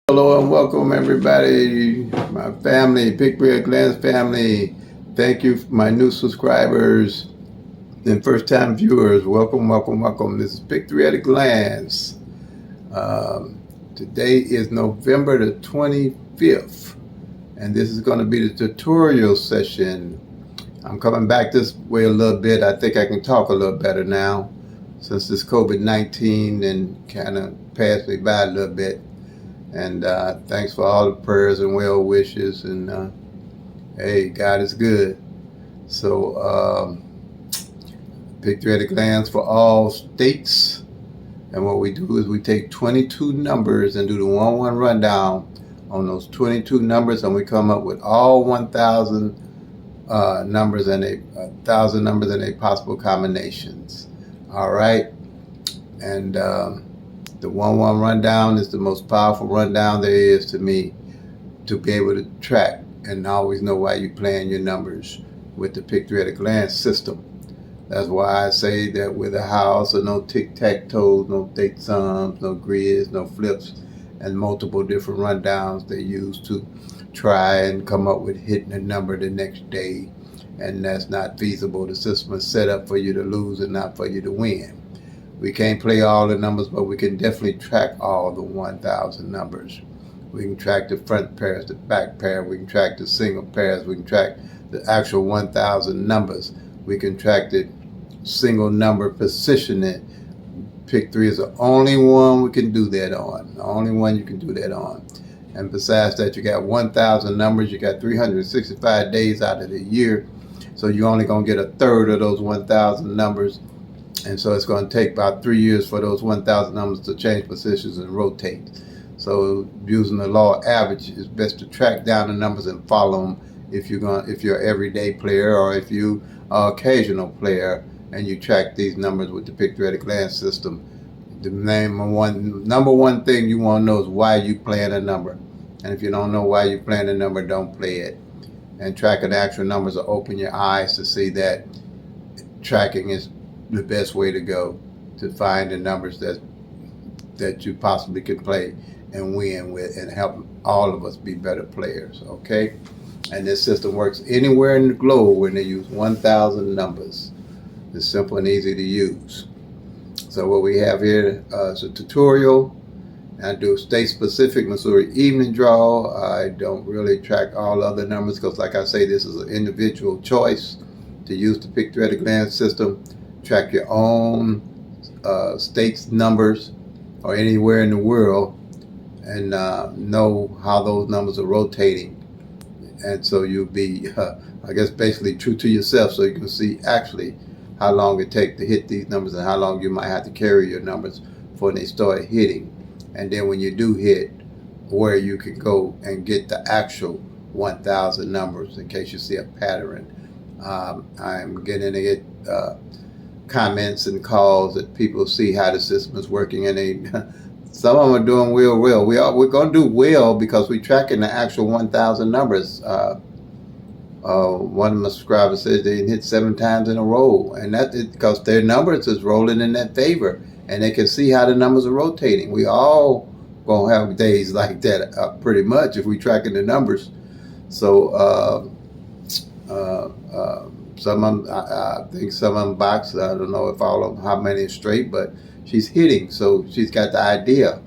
Hello and welcome everybody, my family, Pick Three at a Glance family. Thank you, my new subscribers and first-time viewers. Welcome. This is Pick Three at a Glance. Today is November the 25th, and this is going to be the tutorial session. I'm coming back this way a little bit. I think I can talk a little better now since this COVID-19 and kind of passed me by a little bit. And thanks for all the prayers and well wishes. And hey, God is good. So Pick Three at a Glance for all states. And what we do is we take 22 numbers and do the 1-1 rundown on those 22 numbers, and we come up with all 1,000 numbers and 1,000 numbers and 8 possible combinations. All right, and the 1-1 rundown is the most powerful rundown there is to me, to be able to track and always know why you're playing your numbers with the Pick Three at a Glance system. That's why I say that with a house, or no tic-tac-toes, no date sums, no grids, no flips, and multiple different rundowns they use to try and come up with hitting a number the next day. And that's not feasible. The system is set up for you to lose and not for you to win. We can't play all the numbers, but we can definitely track all the 1,000 numbers. We can track the front pairs, the back pair. We can track the single pairs. We can track the actual 1,000 numbers. We can track the single number positioning. Pick Three is the only one we can do that on. The only one you can do that on. And besides that, you got 1,000 numbers. You got 365 days out of the year. So you're only going to get a third of those 1,000 numbers. And so it's going to take about 3 years for those 1,000 numbers to change positions and rotate. So using the law of average, it's best to track down the numbers and follow them if you're an everyday player, or if you are an occasional player and you track these numbers with the Pick Three at a Glance system. The number one thing you want to know is why you playing a number. And if you don't know why you're playing a number, don't play it. And tracking the actual numbers will open your eyes to see that tracking is the best way to go to find the numbers that you possibly can play and win with, and help all of us be better players. Okay, and this system works anywhere in the globe when they use 1,000 numbers. It's simple and easy to use. So what we have here is a tutorial. I do state-specific Missouri evening draw. I don't really track all other numbers because, like I say, this is an individual choice to use the Pick Three at a Glance system. Track your own state's numbers or anywhere in the world, and know how those numbers are rotating. And so you'll be, I guess, basically true to yourself, so you can see actually how long it takes to hit these numbers and how long you might have to carry your numbers before they start hitting. And then when you do hit, where you can go and get the actual 1,000 numbers in case you see a pattern. I'm getting to get comments and calls that people see how the system is working, and some of them are doing well. We're going to do well because we're tracking the actual 1,000 numbers. One of my subscribers says they hit 7 times in a row, and that's because their numbers is rolling in their favor, and they can see how the numbers are rotating. We all gonna have days like that, pretty much, if we tracking the numbers. So some of them, I think some of them box. I don't know if all of them, how many is straight, but she's hitting, so she's got the idea.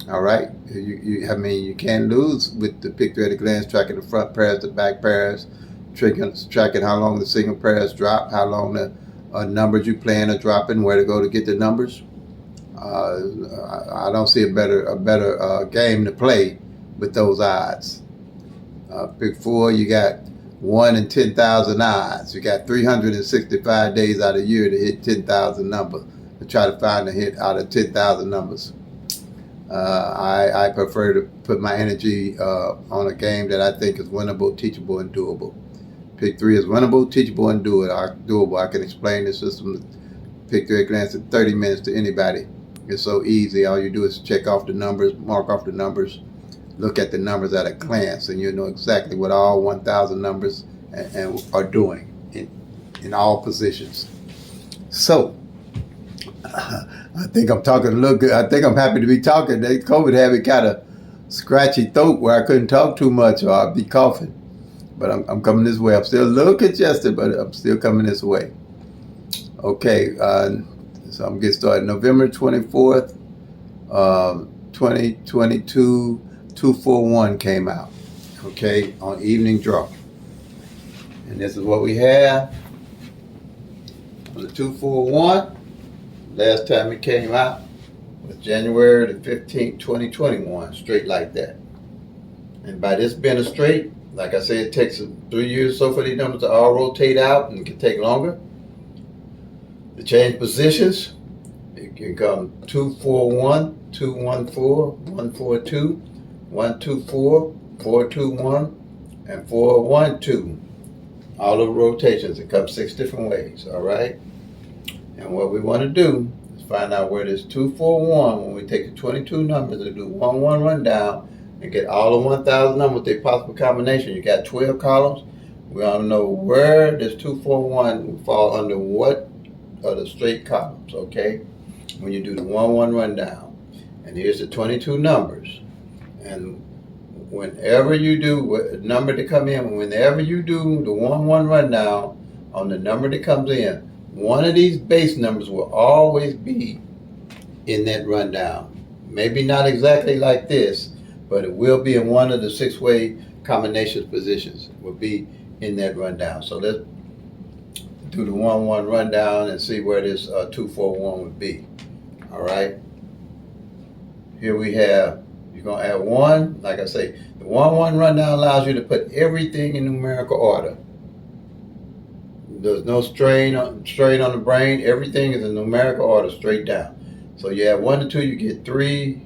All right, I mean, you can't lose with the Pick Three at a Glance, tracking the front pairs, the back pairs, tracking how long the single pairs drop, how long the numbers you playing are dropping, where to go to get the numbers. I don't see a better game to play with those odds. Pick Four, you got 1 in 10,000 odds. You got 365 days out of the year to hit 10,000 numbers, to try to find a hit out of 10,000 numbers. I prefer to put my energy on a game that I think is winnable, teachable, and doable. Pick Three is winnable, teachable, and doable. I can explain the system, Pick Three at a Glance, in 30 minutes to anybody. It's so easy. All you do is check off the numbers, mark off the numbers, look at the numbers at a glance, and you'll know exactly what all 1,000 numbers and are doing in all positions. So I think I'm talking a little good. I think I'm happy to be talking. COVID had me kind of scratchy throat where I couldn't talk too much or I'd be coughing. But I'm coming this way. I'm still a little congested, but I'm still coming this way. Okay, so I'm getting started. November 24th, 2022, 241 came out. Okay, on evening draw. And this is what we have on the 241. Last time it came out was January the 15th, 2021, straight like that. And by this being a straight, like I said, it takes 3 years or so for these numbers to all rotate out, and it can take longer. To change positions, it can come 241, 214, 142, 124, 421, and 412. All the rotations, it comes 6 different ways, all right? And what we want to do is find out where this 241, when we take the 22 numbers and do 1-1 rundown and get all the 1,000 numbers with their possible combination. You got 12 columns. We want to know where this 241 will fall under what are the straight columns, okay? When you do the 1-1 rundown. And here's the 22 numbers. And whenever you do a number to come in, whenever you do the 1-1 rundown on the number that comes in, one of these base numbers will always be in that rundown. Maybe not exactly like this, but it will be in one of the 6-way combination positions. It will be in that rundown. So let's do the 1-1 rundown and see where this 241 would be. All right. Here we have, you're going to add 1. Like I say, the 1-1 rundown allows you to put everything in numerical order. There's no strain on the brain. Everything is in numerical order, straight down. So you add 1 to 2, you get 3.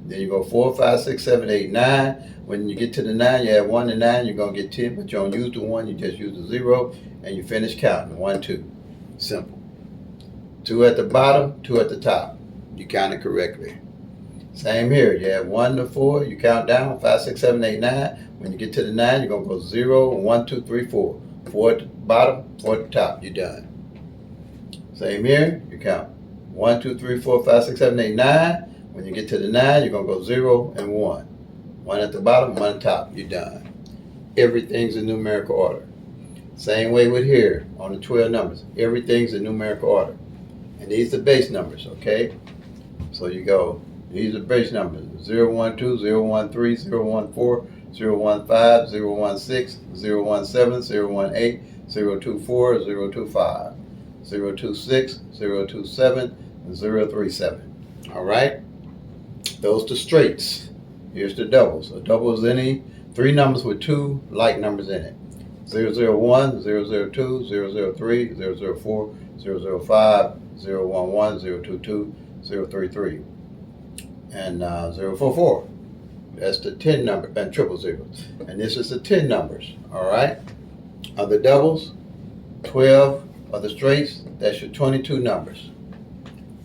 Then you go 4, 5, 6, 7, 8, 9. When you get to the 9, you add 1 to 9, you're going to get 10, but you don't use the 1, you just use the 0, and you finish counting. 1, 2. Simple. 2 at the bottom, 2 at the top. You count it correctly. Same here. You add 1 to 4, you count down, 5, 6, 7, 8, 9. When you get to the 9, you're going to go 0, 1, 2, 3, 4. 4 at the bottom, 4 at the top. You're done. Same here. You count 1, 2, 3, 4, 5, 6, 7, 8, 9. When you get to the 9, you're going to go 0 and 1. 1 at the bottom, 1 at the top. You're done. Everything's in numerical order. Same way with here on the 12 numbers. Everything's in numerical order. And these are base numbers, okay? So you go, these are base numbers. 012, 013, 014, 015, 016, 017, 018, 024, 025, 026, 027, and 037. All right? Those are straights. Here's the doubles. A double is any 3 numbers with 2 like numbers in it. 001, 002, 003, 004, 005, 011, 022, 033, and 044. That's the 10 number, and triple zeros. And this is the 10 numbers, all right? Of the doubles, 12 of the straights, that's your 22 numbers.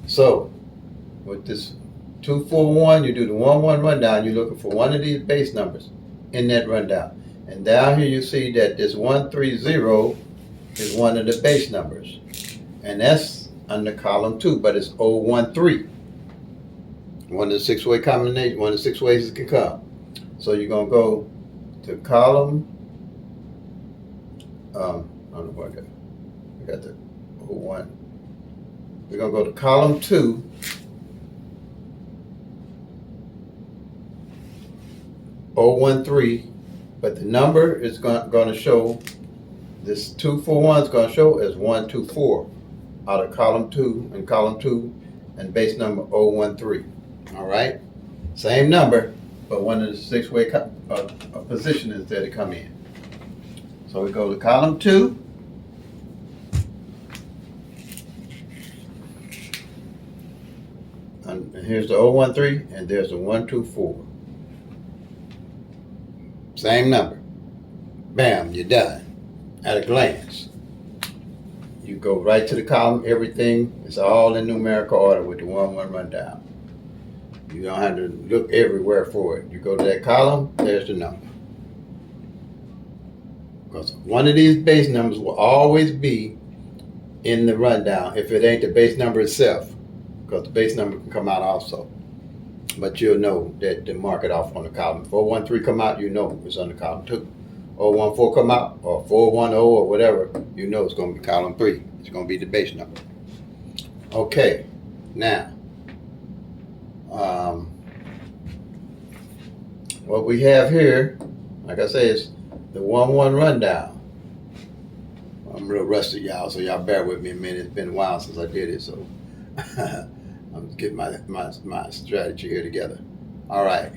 So, with this 241, you do the 1-1 rundown, you're looking for one of these base numbers in that rundown. And down here you see that this 130 is one of the base numbers. And that's under column 2, but it's 013. One of the 6-way combination, one of the 6 ways it can come. So you're going to go to column, I don't know what I got the 01. We're going to go to column 2. .013, but the number is going to show, this 241 is going to show as 124 out of column 2 and base number 013. All right, same number, but one of the 6-way positions that it come in. So we go to column 2. And here's the 013, and there's the 124. Same number. Bam, you're done. At a glance. You go right to the column, everything is all in numerical order with the 1-1 rundown. You don't have to look everywhere for it. You go to that column, there's the number. Because one of these base numbers will always be in the rundown if it ain't the base number itself. Because the base number can come out also. but you'll know that the market off on the column. 413 come out, you know it's on the column 2. 014 come out, or 410 or whatever, you know it's going to be column 3. It's going to be the base number. Okay, now, what we have here, like I say, is the 1-1 rundown. I'm real rusty, y'all, so y'all bear with me a minute. It's been a while since I did it, so I'm getting my strategy here together. All right,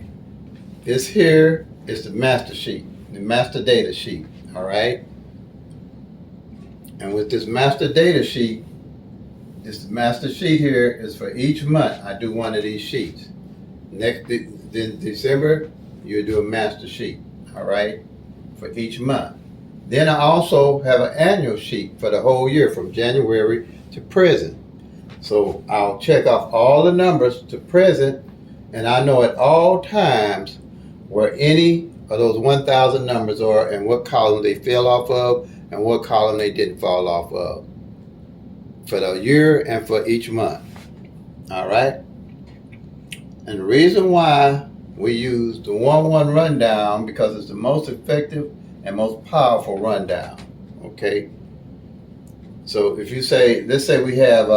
this here is the master sheet, the master data sheet. All right, and with this master data sheet, this master sheet here is for each month. I do one of these sheets. Next December, you do a master sheet. All right, for each month. Then I also have an annual sheet for the whole year from January to present. So I'll check off all the numbers to present, and I know at all times where any of those 1,000 numbers are and what column they fell off of and what column they didn't fall off of for the year and for each month. All right? And the reason why we use the 1-1 rundown because it's the most effective and most powerful rundown. Okay, so if you say, let's say we have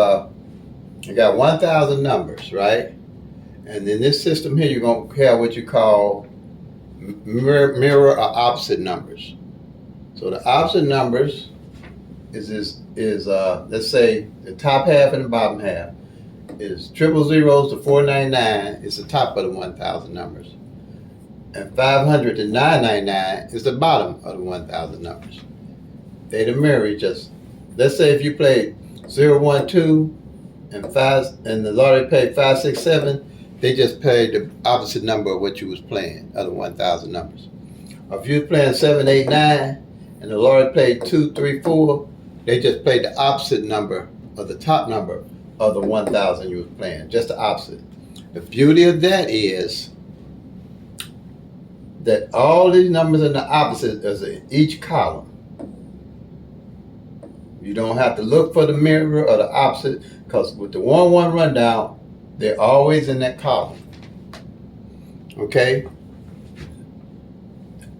you got 1,000 numbers, right? And in this system here, you're going to have what you call mirror or opposite numbers. So the opposite numbers is let's say the top half and the bottom half is 000 to 499 is the top of the 1,000 numbers. And 500 to 999 is the bottom of the 1,000 numbers. They the mirror each other. Let's say if you played 012 and 5 and the lottery paid 567, they just paid the opposite number of what you was playing, of the 1,000 numbers. Or if you was playing 789 and the lottery played 234, they just played the opposite number of the top number of the 1,000 you was playing, just the opposite. The beauty of that is that all these numbers in the opposite is in each column. You don't have to look for the mirror or the opposite, because with the 1-1 rundown, they're always in that column. Okay?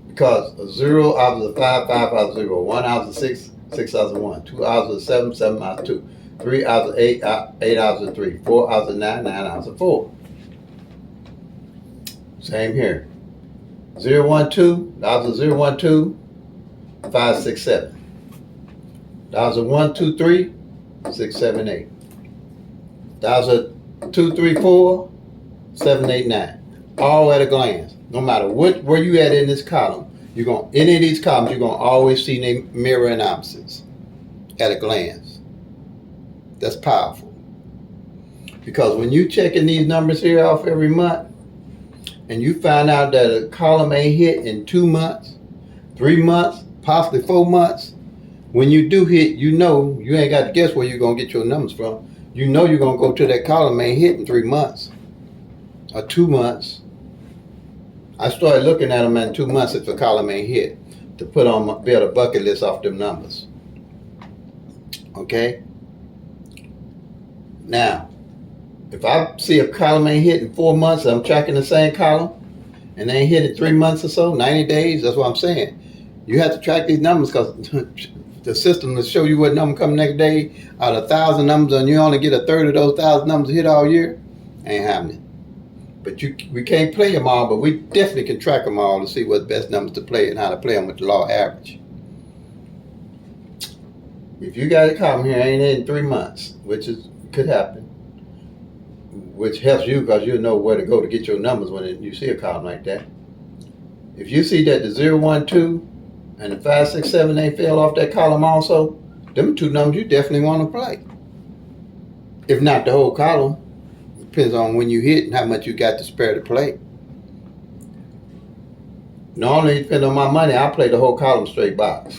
Because a 0 out of 5, 5 out of 0, 1 out of 6, 6 out of 1, 2 out of 7, 7 out of 2, 3 out of 8, 8 out of 3, 4 out of 9, 9 out of 4. Same here. 012, that was a 012, 567. That was a 123, 678. That was a 234, 789. All at a glance. No matter where you at in this column, you're going any of these columns, you're gonna always see the mirror and opposites at a glance. That's powerful. Because when you checking these numbers here off every month, and you find out that a column ain't hit in 2 months, 3 months, possibly 4 months, when you do hit, you know you ain't got to guess where you're going to get your numbers from. You know you're going to go to that column ain't hit in 3 months or 2 months. I started looking at them in 2 months if the column ain't hit to put on, build a bucket list off them numbers. Okay? Now, if I see a column ain't hit in 4 months, I'm tracking the same column, and they ain't hit in 3 months or so, 90 days, that's what I'm saying. You have to track these numbers because the system will show you what number come next day out of 1,000 numbers, and you only get a third of those 1,000 numbers hit all year. Ain't happening. But we can't play them all, but we definitely can track them all to see what the best numbers to play and how to play them with the law average. If you got a column here ain't in 3 months, which could happen, which helps you because you'll know where to go to get your numbers when you see a column like that. If you see that the 012 and the 567 they fell off that column also, them 2 numbers you definitely want to play. If not the whole column, depends on when you hit and how much you got to spare to play. Normally, depending on my money, I play the whole column straight box.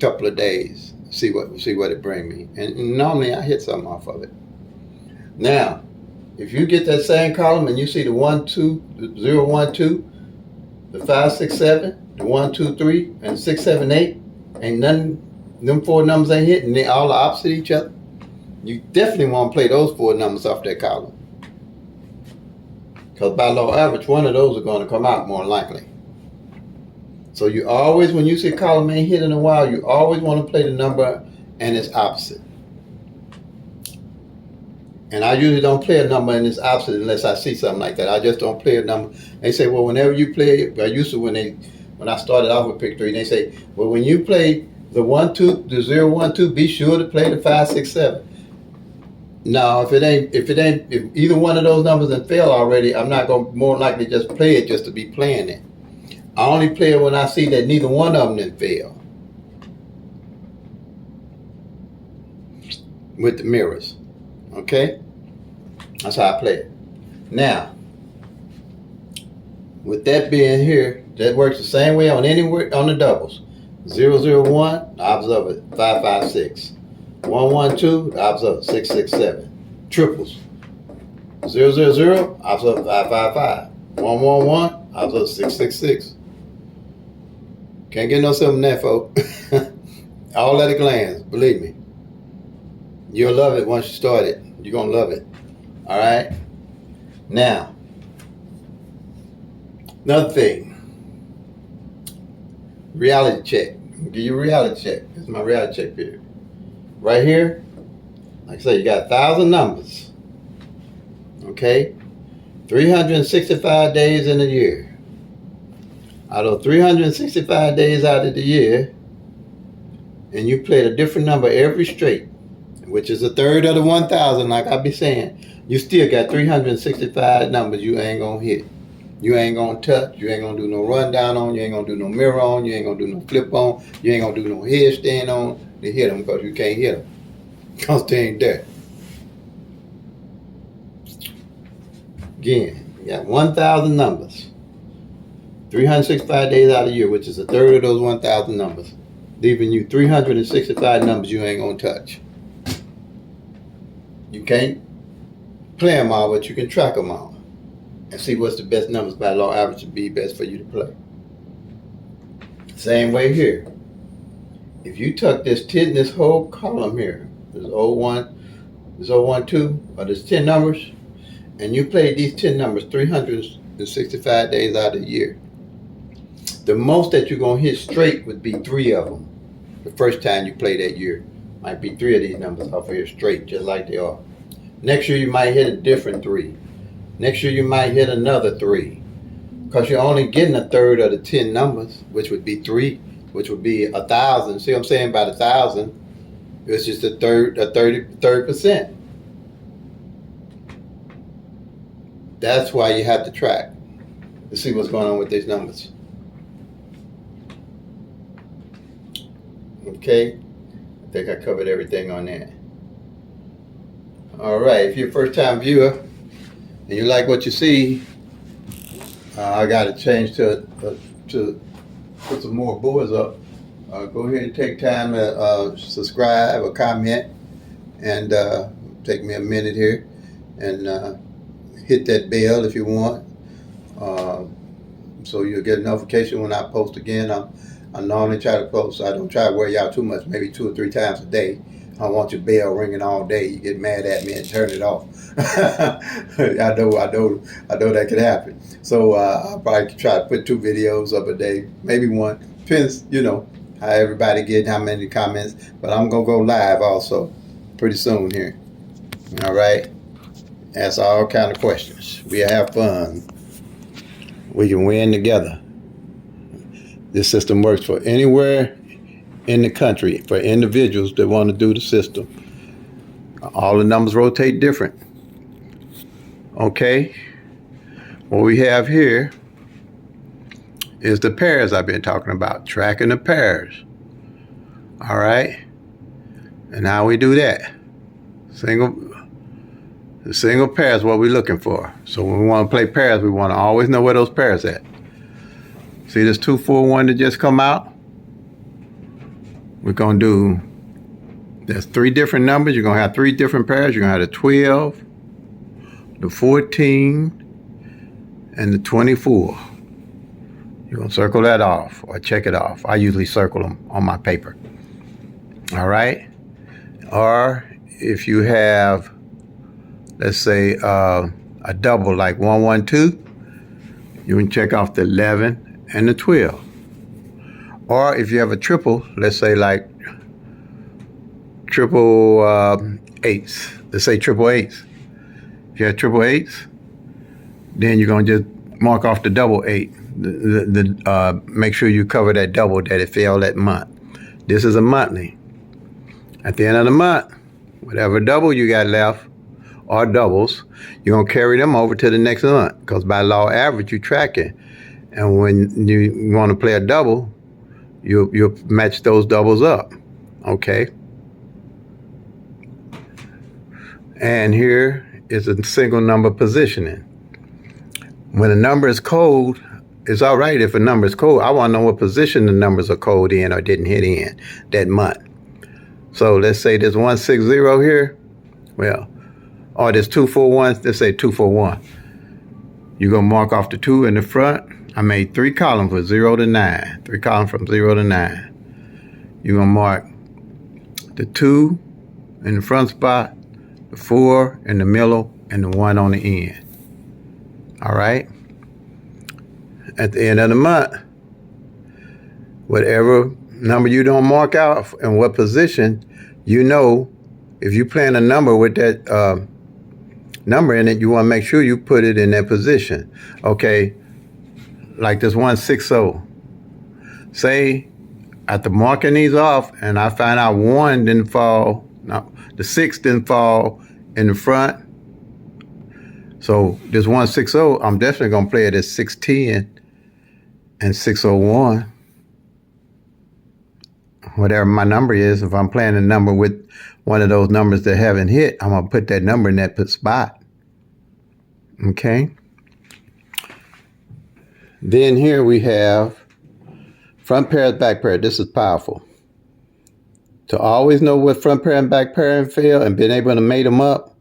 Couple of days, see what it bring me, and normally I hit something off of it. Now, if you get that same column and you see the 12, the 012, the 567, the 123, and 678, ain't nothing, them 4 numbers ain't hit, and they all are opposite each other, you definitely want to play those 4 numbers off that column. Because by law average, one of those are going to come out more likely. So you always, when you see a column ain't hit in a while, you always want to play the number and its opposite. And I usually don't play a number and its opposite unless I see something like that. I just don't play a number. They say, well, whenever you play it, I used to when I started off with pick 3, they say, well, when you play the 1, 2, the 0, 1, 2, be sure to play the 5, 6, 7. No, if either one of those numbers have failed already, I'm not going to more likely just play it just to be playing it. I only play it when I see that neither one of them didn't fail. With the mirrors. Okay? That's how I play it. Now, with that being here, that works the same way on on the doubles. 0, 0, 1, odds of it 5, 5, 6. 1, 1, 2, odds of it 6, 6, 7. Triples. 0, 0, 0, odds of it 5, 5, 5. 1, 1, 1, odds of it 6, 6, 6. Can't get no simple than that, folks. All at a glance, believe me. You'll love it once you start it. You're going to love it. All right? Now, another thing. Reality check. I'll give you a reality check. This is my reality check period. Right here, like I said, you got 1,000 numbers. Okay? 365 days in a year. Out of 365 days out of the year, and you played a different number every straight, which is a third of the 1,000, like I be saying, you still got 365 numbers you ain't gonna hit. You ain't gonna touch, you ain't gonna do no rundown on, you ain't gonna do no mirror on, you ain't gonna do no flip on, you ain't gonna do no headstand on to hit them because you can't hit them. Because they ain't there. Again, you got 1,000 numbers. 365 days out of the year, which is a third of those 1,000 numbers. Leaving you 365 numbers you ain't gonna touch. You can't play them all, but you can track them all. And see what's the best numbers by law average to be best for you to play. Same way here. If you took this whole column here, this 01, this 012, or this 10 numbers, and you played these 10 numbers 365 days out of the year, the most that you're going to hit straight would be 3 of them. The first time you play that year. Might be 3 of these numbers off of here straight, just like they are. Next year you might hit a different 3. Next year you might hit another 3. Because you're only getting a third of the 10 numbers, which would be 3, which would be 1,000. See what I'm saying? About 1,000, it's just a 30%. That's why you have to track to see what's going on with these numbers. Okay, I think I covered everything on that. All right, if you're a first-time viewer and you like what you see, I got to change to put some more boards up. Go ahead and take time to subscribe or comment, and take me a minute here and hit that bell if you want, so you'll get a notification when I post again. I normally try to post. I don't try to wear y'all too much, maybe 2 or 3 times a day. I don't want your bell ringing all day. You get mad at me and turn it off. I know that could happen. So I'll probably try to put 2 videos up a day, maybe 1. Depends, how everybody get, how many comments. But I'm gonna go live also pretty soon here. All right. Ask all kind of questions. We'll have fun. We can win together. This system works for anywhere in the country, for individuals that want to do the system. All the numbers rotate different. Okay? What we have here is the pairs I've been talking about, tracking the pairs. All right? And how we do that? The single pair is what we're looking for. So when we want to play pairs, we want to always know where those pairs at. See this 2, 4, 1 that just come out? We're going to do, there's 3 different numbers. You're going to have 3 different pairs. You're going to have the 12, the 14, and the 24. You're going to circle that off or check it off. I usually circle them on my paper. All right? Or if you have, let's say, a a double like 112, you can check off the 11 and the 12. Or if you have a triple, let's say like triple eights. Let's say triple eights. If you have triple eights, then you're gonna just mark off the double 8. Make sure you cover that double that it fell that month. This is a monthly. At the end of the month, whatever double you got left or doubles, you're gonna carry them over to the next month, because by law average you track it. And when you want to play a double, you'll match those doubles up. Okay. And here is a single number positioning. When a number is cold, it's all right if a number is cold. I want to know what position the numbers are cold in or didn't hit in that month. So let's say there's 160 here. Well, or there's 241. Let's say 241. You're going to mark off the 2 in the front. I made 3 columns from 0 to 9. 3 columns from 0 to 9. You're going to mark the 2 in the front spot, the 4 in the middle, and the 1 on the end. All right? At the end of the month, whatever number you don't mark out and what position, you know, if you plan a number with that number in it, you want to make sure you put it in that position. Okay, like this 160. Say after marking these off and I find out 1 didn't fall, no, the 6 didn't fall in the front. So this 160, I'm definitely going to play it as 610 and 601. Whatever my number is, if I'm playing a number with one of those numbers that haven't hit, I'm going to put that number in that spot. Okay. Then here we have front pairs, back pair. This is powerful. To always know what front pair and back pair and feel and being able to mate them up,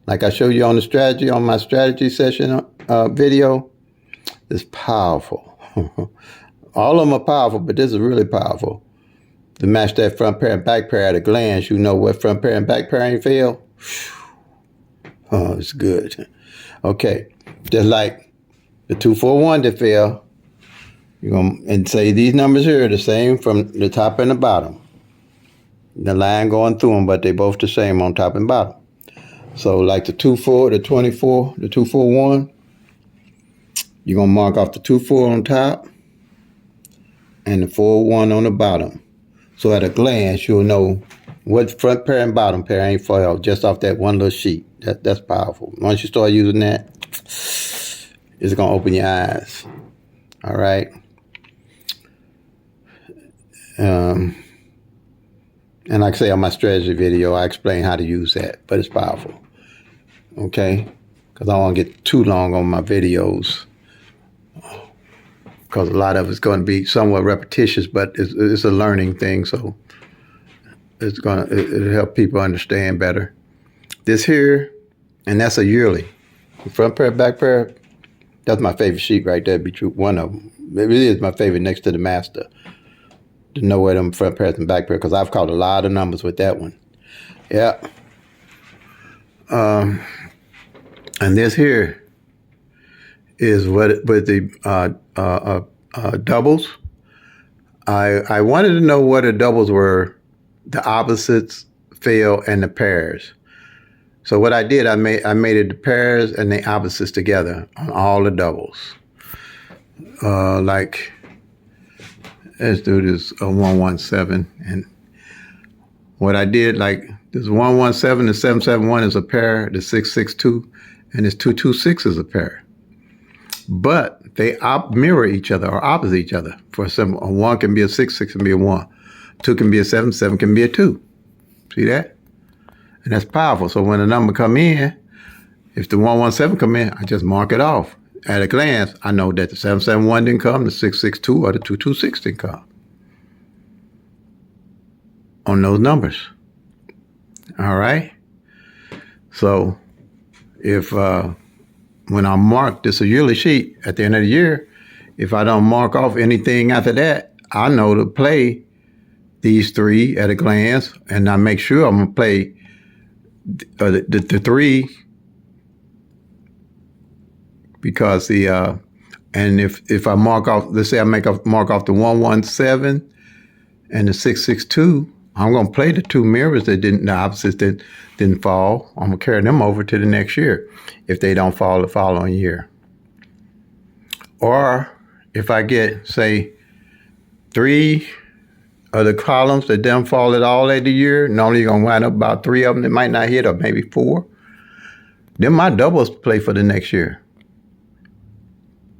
like I showed you on the strategy, on my strategy session video, is powerful. All of them are powerful, but this is really powerful. To match that front pair and back pair at a glance, you know what front pair and back pair ain't feel. Oh, it's good. Okay, just like the 241 that fell, you're going to say these numbers here are the same from the top and the bottom. The line going through them, but they both the same on top and bottom. So like the 24, the 24, the 241, you're going to mark off the 24 on top and the 41 on the bottom. So at a glance, you'll know what front pair and bottom pair ain't fell just off that one little sheet. That's powerful. Once you start using that, it's going to open your eyes. All right. And like I say on my strategy video, I explain how to use that, but it's powerful. Okay? Because I don't want to get too long on my videos, because a lot of it's going to be somewhat repetitious, but it's a learning thing, so it'll help people understand better. This here, and that's a yearly. Front pair, back pair, that's my favorite sheet right there, be true. One of them. It really is my favorite next to the master, to know where them front pairs and back pair, because I've caught a lot of numbers with that one. Yeah. And this here is what with the doubles. I wanted to know what the doubles were, the opposites, fail, and the pairs. So what I did, I made it the pairs and the opposites together on all the doubles. Like, let's do this 117, and what I did, like this 117 and 771 is a pair, the 662 and this 226 is a pair. But they mirror each other or opposite each other. For some, a 1 can be a 6, 6 can be a 1. 2 can be a 7, 7 can be a 2. See that? And that's powerful. So when a number come in, if the 117 come in, I just mark it off. At a glance, I know that the 771 didn't come, the 662 or the 226 didn't come on those numbers. All right? So if when I mark this a yearly sheet at the end of the year, if I don't mark off anything after that, I know to play these 3 at a glance, and I make sure I'm going to play the 3 because and if I mark off, let's say I mark off the 117 and the 662, I'm gonna play the two mirrors the opposites that didn't fall. I'm gonna carry them over to the next year if they don't fall the following year. Or if I get, say, 3 of the columns that didn't fall at all at the year, normally you're gonna wind up about 3 of them that might not hit, or maybe 4. Then my doubles play for the next year.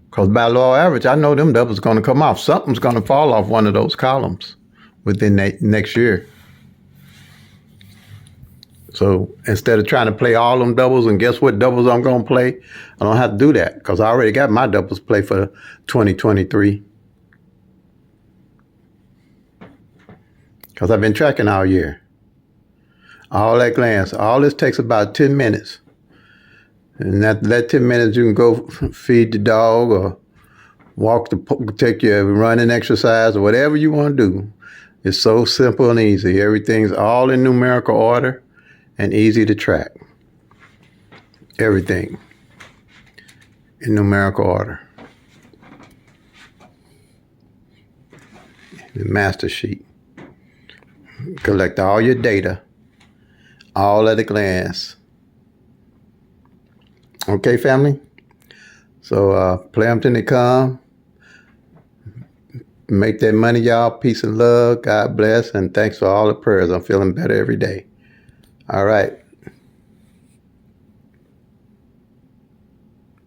Because by law of average, I know them doubles gonna come off. Something's gonna fall off one of those columns within that next year. So instead of trying to play all them doubles and guess what doubles I'm gonna play, I don't have to do that because I already got my doubles play for 2023. Because I've been tracking all year. All at glance. All this takes about 10 minutes. And that 10 minutes you can go feed the dog or take your running exercise or whatever you want to do. It's so simple and easy. Everything's all in numerical order and easy to track. Everything in numerical order. The master sheet. Collect all your data, all at a glance. Okay, family? So play them till they come. Make that money, y'all. Peace and love. God bless. And thanks for all the prayers. I'm feeling better every day. All right.